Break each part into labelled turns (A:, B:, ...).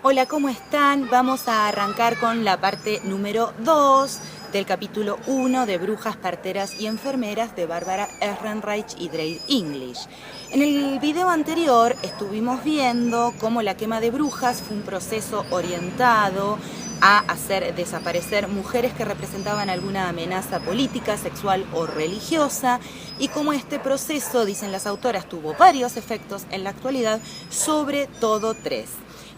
A: Hola, ¿cómo están? Vamos a arrancar con la parte número 2 del capítulo 1 de Brujas, Parteras y Enfermeras de Bárbara Ehrenreich y Drake English. En el video anterior estuvimos viendo cómo la quema de brujas fue un proceso orientado a hacer desaparecer mujeres que representaban alguna amenaza política, sexual o religiosa, y cómo este proceso, dicen las autoras, tuvo varios efectos en la actualidad, sobre todo 3.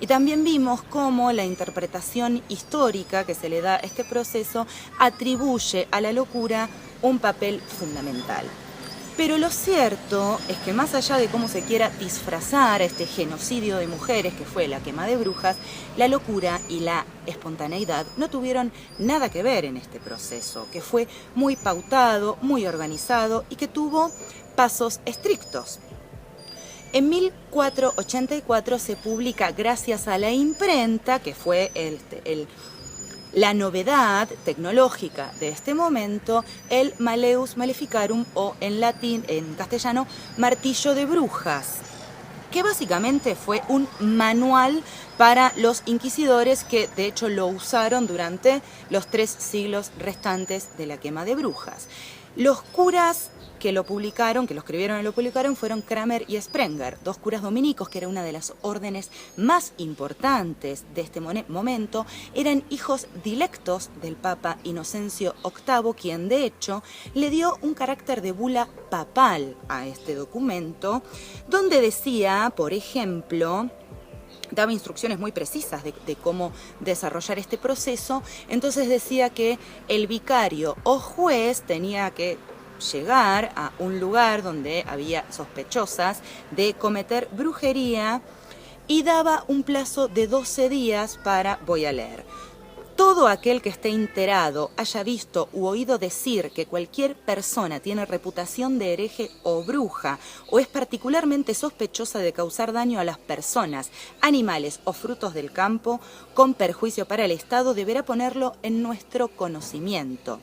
A: Y también vimos cómo la interpretación histórica que se le da a este proceso atribuye a la locura un papel fundamental. Pero lo cierto es que más allá de cómo se quiera disfrazar este genocidio de mujeres que fue la quema de brujas, la locura y la espontaneidad no tuvieron nada que ver en este proceso, que fue muy pautado, muy organizado y que tuvo pasos estrictos. En 1484 se publica, gracias a la imprenta, que fue la novedad tecnológica de este momento, el Malleus Maleficarum, o en latín, en castellano, Martillo de Brujas, que básicamente fue un manual para los inquisidores que de hecho lo usaron durante los 3 siglos restantes de la quema de brujas. Los curas que lo publicaron, que lo escribieron y lo publicaron, fueron Kramer y Sprenger, 2 curas dominicos, que era una de las órdenes más importantes de este momento. Eran hijos dilectos del Papa Inocencio VIII, quien de hecho le dio un carácter de bula papal a este documento, donde decía, por ejemplo, daba instrucciones muy precisas de cómo desarrollar este proceso. Entonces decía que el vicario o juez tenía que llegar a un lugar donde había sospechosas de cometer brujería y daba un plazo de 12 días para, voy a leer: todo aquel que esté enterado, haya visto u oído decir que cualquier persona tiene reputación de hereje o bruja o es particularmente sospechosa de causar daño a las personas, animales o frutos del campo con perjuicio para el Estado, deberá ponerlo en nuestro conocimiento.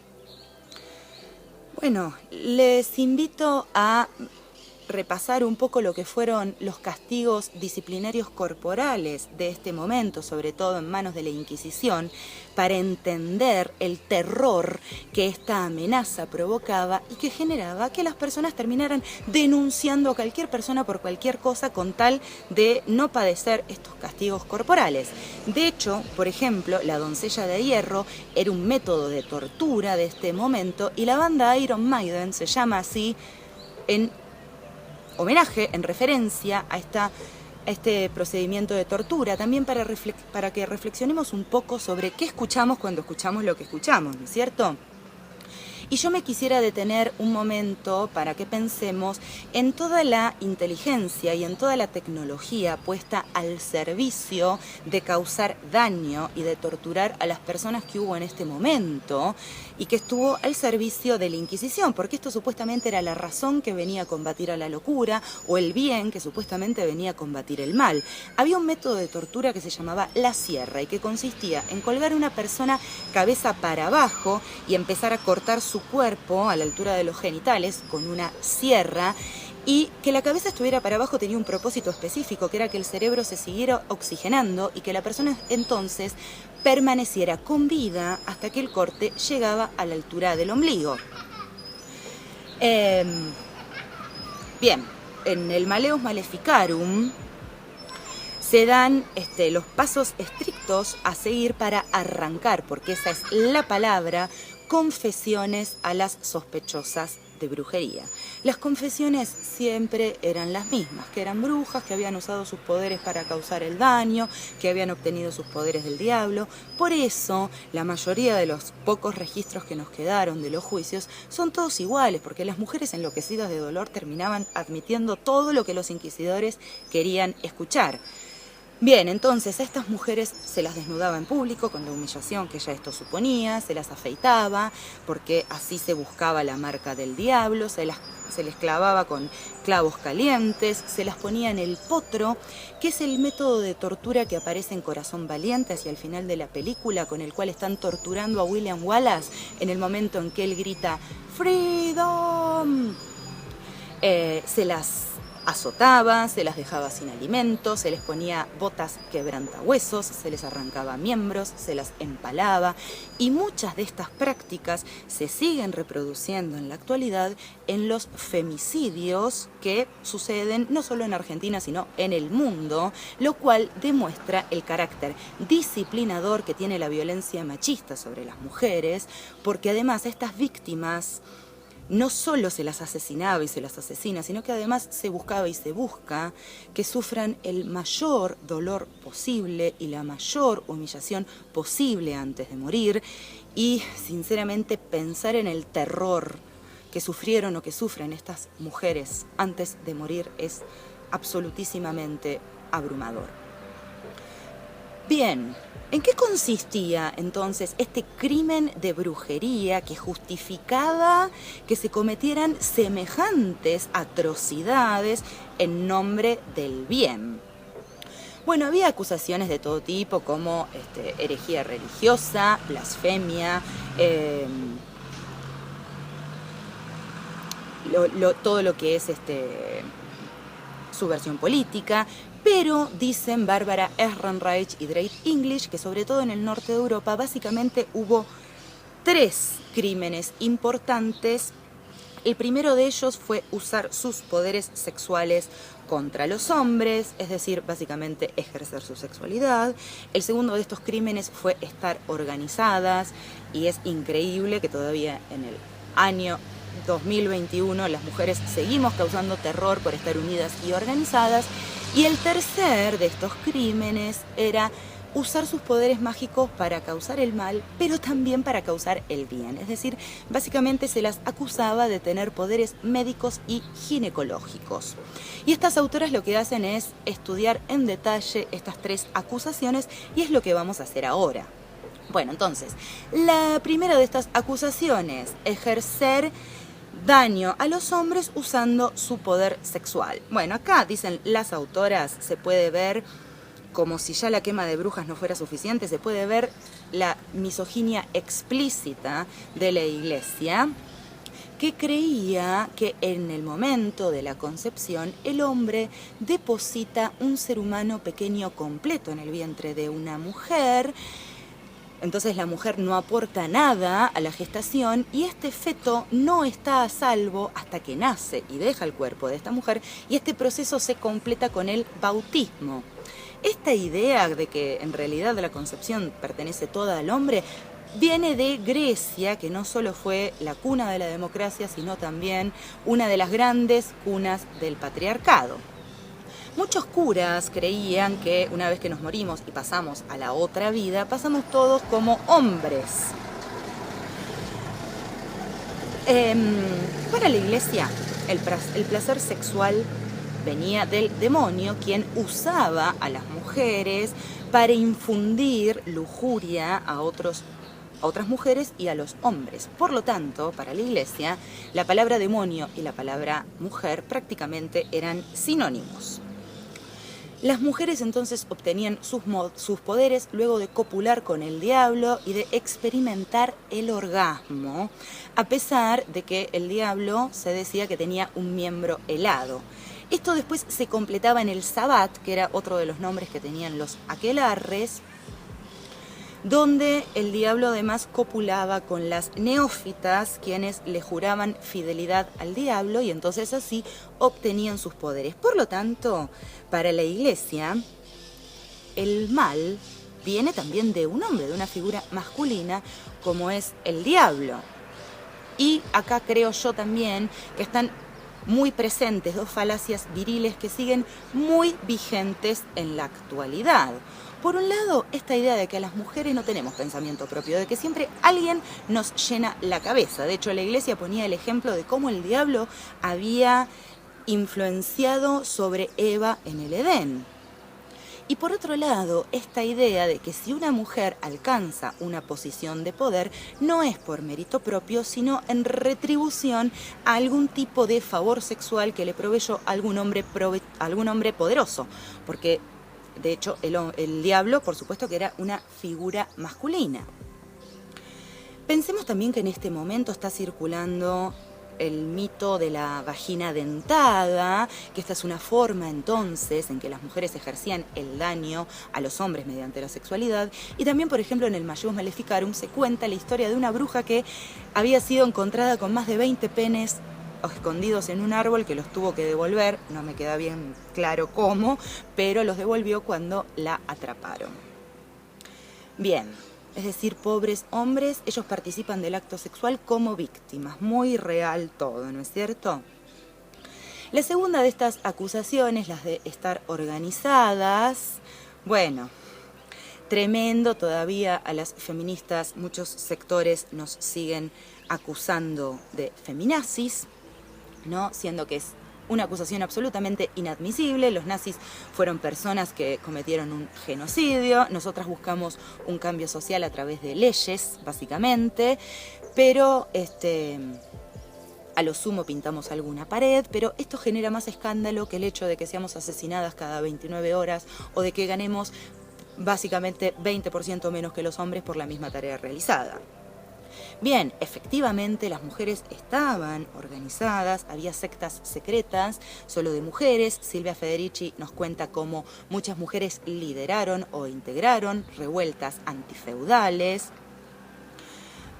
A: Bueno, les invito a repasar un poco lo que fueron los castigos disciplinarios corporales de este momento, sobre todo en manos de la Inquisición, para entender el terror que esta amenaza provocaba y que generaba que las personas terminaran denunciando a cualquier persona por cualquier cosa con tal de no padecer estos castigos corporales. De hecho, por ejemplo, la doncella de hierro era un método de tortura de este momento, y la banda Iron Maiden se llama así en homenaje, en referencia a este procedimiento de tortura, también para que reflexionemos un poco sobre qué escuchamos cuando escuchamos lo que escuchamos, ¿no es cierto? Y yo me quisiera detener un momento para que pensemos en toda la inteligencia y en toda la tecnología puesta al servicio de causar daño y de torturar a las personas que hubo en este momento, y que estuvo al servicio de la Inquisición, porque esto supuestamente era la razón que venía a combatir a la locura, o el bien que supuestamente venía a combatir el mal. Había un método de tortura que se llamaba la sierra, y que consistía en colgar a una persona cabeza para abajo y empezar a cortar su cuerpo a la altura de los genitales con una sierra, y que la cabeza estuviera para abajo tenía un propósito específico, que era que el cerebro se siguiera oxigenando y que la persona entonces permaneciera con vida hasta que el corte llegaba a la altura del ombligo. Bien, en el Malleus Maleficarum se dan los pasos estrictos a seguir para arrancar, porque esa es la palabra, confesiones a las sospechosas de brujería. Las confesiones siempre eran las mismas, que eran brujas, que habían usado sus poderes para causar el daño, que habían obtenido sus poderes del diablo. Por eso, la mayoría de los pocos registros que nos quedaron de los juicios son todos iguales, porque las mujeres enloquecidas de dolor terminaban admitiendo todo lo que los inquisidores querían escuchar. Bien, entonces a estas mujeres se las desnudaba en público con la humillación que ya esto suponía, se las afeitaba porque así se buscaba la marca del diablo, se les clavaba con clavos calientes, se las ponía en el potro, que es el método de tortura que aparece en Corazón Valiente hacia el final de la película, con el cual están torturando a William Wallace en el momento en que él grita ¡Freedom! Se las azotaba, se las dejaba sin alimento, se les ponía botas quebrantahuesos, se les arrancaba miembros, se las empalaba, y muchas de estas prácticas se siguen reproduciendo en la actualidad en los femicidios que suceden no solo en Argentina sino en el mundo, lo cual demuestra el carácter disciplinador que tiene la violencia machista sobre las mujeres, porque además estas víctimas no solo se las asesinaba y se las asesina, sino que además se buscaba y se busca que sufran el mayor dolor posible y la mayor humillación posible antes de morir. Y sinceramente pensar en el terror que sufrieron o que sufren estas mujeres antes de morir es absolutísimamente abrumador. Bien, ¿en qué consistía entonces este crimen de brujería que justificaba que se cometieran semejantes atrocidades en nombre del bien? Bueno, había acusaciones de todo tipo como herejía religiosa, blasfemia, todo lo que es subversión política. Pero dicen Barbara Ehrenreich y Drake English que sobre todo en el norte de Europa básicamente hubo 3 crímenes importantes. El primero de ellos fue usar sus poderes sexuales contra los hombres, es decir, básicamente ejercer su sexualidad. El segundo de estos crímenes fue estar organizadas, y es increíble que todavía en el año 2021 las mujeres seguimos causando terror por estar unidas y organizadas. Y el tercer de estos crímenes era usar sus poderes mágicos para causar el mal, pero también para causar el bien. Es decir, básicamente se las acusaba de tener poderes médicos y ginecológicos. Y estas autoras lo que hacen es estudiar en detalle estas 3 acusaciones, y es lo que vamos a hacer ahora. Bueno, entonces, la primera de estas acusaciones, ejercer daño a los hombres usando su poder sexual. Bueno, acá dicen las autoras, se puede ver, como si ya la quema de brujas no fuera suficiente, se puede ver la misoginia explícita de la Iglesia, que creía que en el momento de la concepción el hombre deposita un ser humano pequeño completo en el vientre de una mujer. Entonces la mujer no aporta nada a la gestación y este feto no está a salvo hasta que nace y deja el cuerpo de esta mujer, y este proceso se completa con el bautismo. Esta idea de que en realidad la concepción pertenece toda al hombre viene de Grecia, que no solo fue la cuna de la democracia, sino también una de las grandes cunas del patriarcado. Muchos curas creían que una vez que nos morimos y pasamos a la otra vida, pasamos todos como hombres. Para la Iglesia, el placer sexual venía del demonio, quien usaba a las mujeres para infundir lujuria a otras mujeres y a los hombres. Por lo tanto, para la Iglesia, la palabra demonio y la palabra mujer prácticamente eran sinónimos. Las mujeres entonces obtenían sus poderes luego de copular con el diablo y de experimentar el orgasmo, a pesar de que el diablo se decía que tenía un miembro helado. Esto después se completaba en el Sabbat, que era otro de los nombres que tenían los aquelarres, donde el diablo además copulaba con las neófitas, quienes le juraban fidelidad al diablo, y entonces así obtenían sus poderes. Por lo tanto, para la Iglesia, el mal viene también de un hombre, de una figura masculina, como es el diablo. Y acá creo yo también que están muy presentes 2 falacias viriles que siguen muy vigentes en la actualidad. Por un lado, esta idea de que a las mujeres no tenemos pensamiento propio, de que siempre alguien nos llena la cabeza. De hecho, la Iglesia ponía el ejemplo de cómo el diablo había influenciado sobre Eva en el Edén. Y por otro lado, esta idea de que si una mujer alcanza una posición de poder, no es por mérito propio, sino en retribución a algún tipo de favor sexual que le proveyó algún hombre poderoso. Porque de hecho, el diablo, por supuesto que era una figura masculina. Pensemos también que en este momento está circulando el mito de la vagina dentada, que esta es una forma entonces en que las mujeres ejercían el daño a los hombres mediante la sexualidad. Y también, por ejemplo, en el Malleus Maleficarum se cuenta la historia de una bruja que había sido encontrada con más de 20 penes escondidos en un árbol, que los tuvo que devolver, no me queda bien claro cómo, pero los devolvió cuando la atraparon. Bien, es decir, pobres hombres, ellos participan del acto sexual como víctimas, muy real todo, ¿no es cierto? La segunda de estas acusaciones, las de estar organizadas, bueno, tremendo, todavía a las feministas muchos sectores nos siguen acusando de feminazis, ¿no? Siendo que es una acusación absolutamente inadmisible. Los nazis fueron personas que cometieron un genocidio. Nosotras buscamos un cambio social a través de leyes, básicamente, pero a lo sumo pintamos alguna pared, pero esto genera más escándalo que el hecho de que seamos asesinadas cada 29 horas o de que ganemos básicamente 20% menos que los hombres por la misma tarea realizada. Bien, efectivamente las mujeres estaban organizadas, había sectas secretas solo de mujeres. Silvia Federici nos cuenta cómo muchas mujeres lideraron o integraron revueltas antifeudales.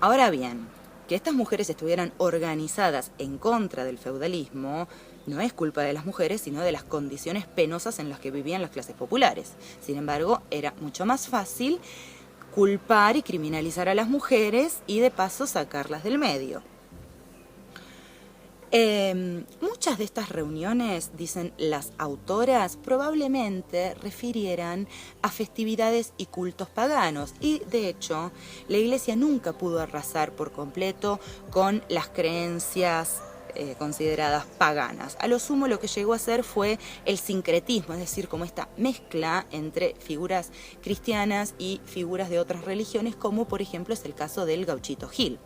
A: Ahora bien, que estas mujeres estuvieran organizadas en contra del feudalismo no es culpa de las mujeres, sino de las condiciones penosas en las que vivían las clases populares. Sin embargo, era mucho más fácil culpar y criminalizar a las mujeres y de paso sacarlas del medio. Muchas de estas reuniones, dicen las autoras, probablemente refirieran a festividades y cultos paganos, y de hecho la Iglesia nunca pudo arrasar por completo con las creencias consideradas paganas. A lo sumo lo que llegó a hacer fue el sincretismo, es decir, como esta mezcla entre figuras cristianas y figuras de otras religiones, como por ejemplo es el caso del Gauchito Gil.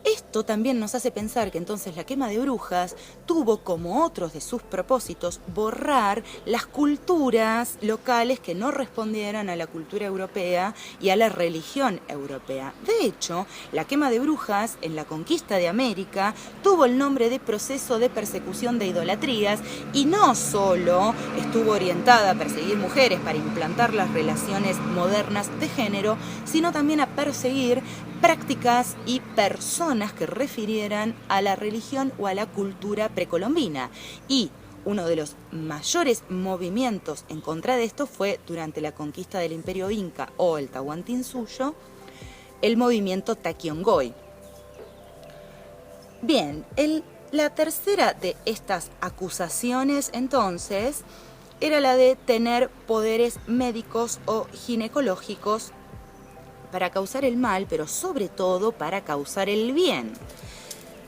A: Esto también nos hace pensar que entonces la quema de brujas tuvo como otros de sus propósitos borrar las culturas locales que no respondieran a la cultura europea y a la religión europea. De hecho, la quema de brujas en la conquista de América tuvo el nombre de proceso de persecución de idolatrías y no solo estuvo orientada a perseguir mujeres para implantar las relaciones modernas de género, sino también a perseguir prácticas y personas que refirieran a la religión o a la cultura precolombina. Y uno de los mayores movimientos en contra de esto fue durante la conquista del Imperio Inca o el Tahuantinsuyo, el movimiento Taquiongói. Bien, la tercera de estas acusaciones entonces era la de tener poderes médicos o ginecológicos para causar el mal, pero sobre todo para causar el bien.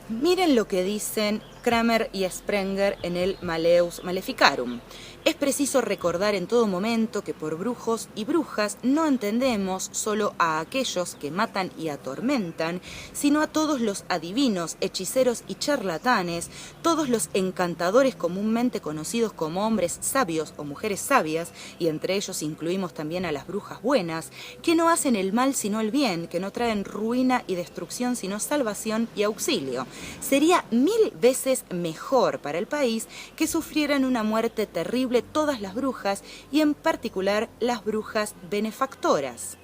A: Miren lo que dicen Kramer y Sprenger en el Malleus Maleficarum. Es preciso recordar en todo momento que por brujos y brujas no entendemos solo a aquellos que matan y atormentan, sino a todos los adivinos, hechiceros y charlatanes, todos los encantadores comúnmente conocidos como hombres sabios o mujeres sabias, y entre ellos incluimos también a las brujas buenas, que no hacen el mal sino el bien, que no traen ruina y destrucción sino salvación y auxilio. Sería 1000 veces mejor para el país que sufrieran una muerte terrible todas las brujas y en particular las brujas benefactoras.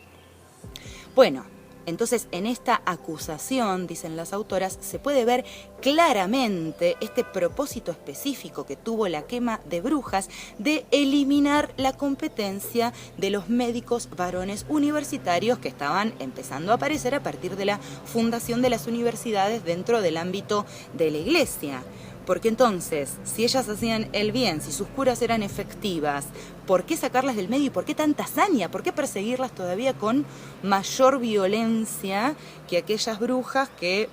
A: Bueno, entonces en esta acusación, dicen las autoras, se puede ver claramente este propósito específico que tuvo la quema de brujas de eliminar la competencia de los médicos varones universitarios que estaban empezando a aparecer a partir de la fundación de las universidades dentro del ámbito de la Iglesia. Porque entonces, si ellas hacían el bien, si sus curas eran efectivas, ¿por qué sacarlas del medio y por qué tanta hazaña? ¿Por qué perseguirlas todavía con mayor violencia que aquellas brujas que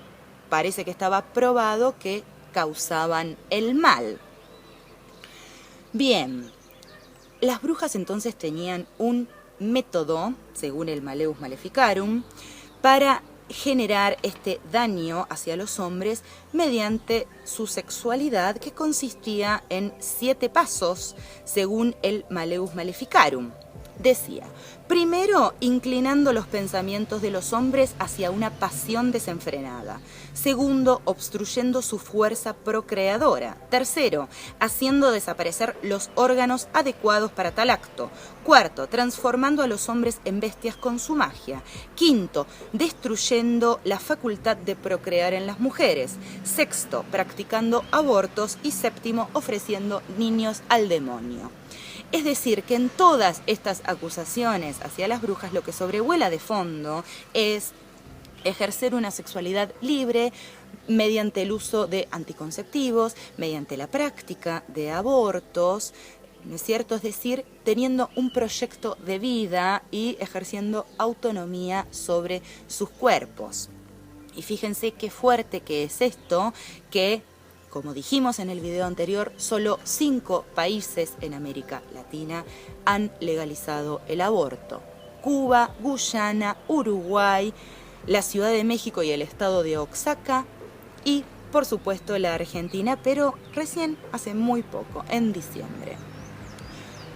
A: parece que estaba probado que causaban el mal? Bien, las brujas entonces tenían un método, según el Malleus Maleficarum, para generar este daño hacia los hombres mediante su sexualidad, que consistía en 7 pasos según el Malleus Maleficarum. decía: primero, inclinando los pensamientos de los hombres hacia una pasión desenfrenada. Segundo, obstruyendo su fuerza procreadora. Tercero, haciendo desaparecer los órganos adecuados para tal acto. Cuarto, transformando a los hombres en bestias con su magia. Quinto, destruyendo la facultad de procrear en las mujeres. Sexto, practicando abortos. Y séptimo, ofreciendo niños al demonio. Es decir, que en todas estas acusaciones hacia las brujas lo que sobrevuela de fondo es ejercer una sexualidad libre mediante el uso de anticonceptivos, mediante la práctica de abortos, ¿no es cierto? Es decir, teniendo un proyecto de vida y ejerciendo autonomía sobre sus cuerpos. Y fíjense qué fuerte que es esto, que, como dijimos en el video anterior, solo 5 países en América Latina han legalizado el aborto: Cuba, Guyana, Uruguay, la Ciudad de México y el estado de Oaxaca y, por supuesto, la Argentina, pero recién hace muy poco, en diciembre.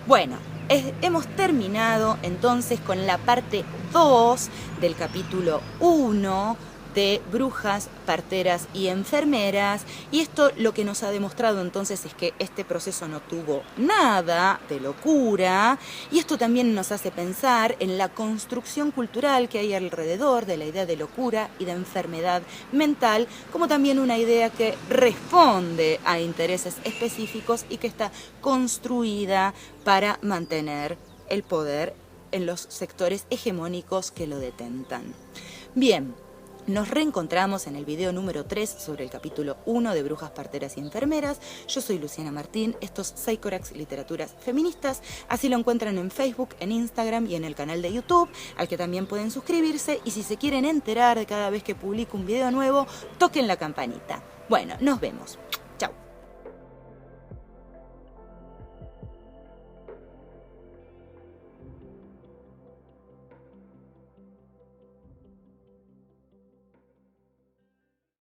A: Bueno, hemos terminado entonces con la parte 2 del capítulo 1 de brujas, parteras y enfermeras, y esto lo que nos ha demostrado entonces es que este proceso no tuvo nada de locura, y esto también nos hace pensar en la construcción cultural que hay alrededor de la idea de locura y de enfermedad mental, como también una idea que responde a intereses específicos y que está construida para mantener el poder en los sectores hegemónicos que lo detentan. Bien, nos reencontramos en el video número 3 sobre el capítulo 1 de Brujas, Parteras y Enfermeras. Yo soy Luciana Martín, esto es Psychorax Literaturas Feministas. Así lo encuentran en Facebook, en Instagram y en el canal de YouTube, al que también pueden suscribirse. Y si se quieren enterar de cada vez que publico un video nuevo, toquen la campanita. Bueno, nos vemos.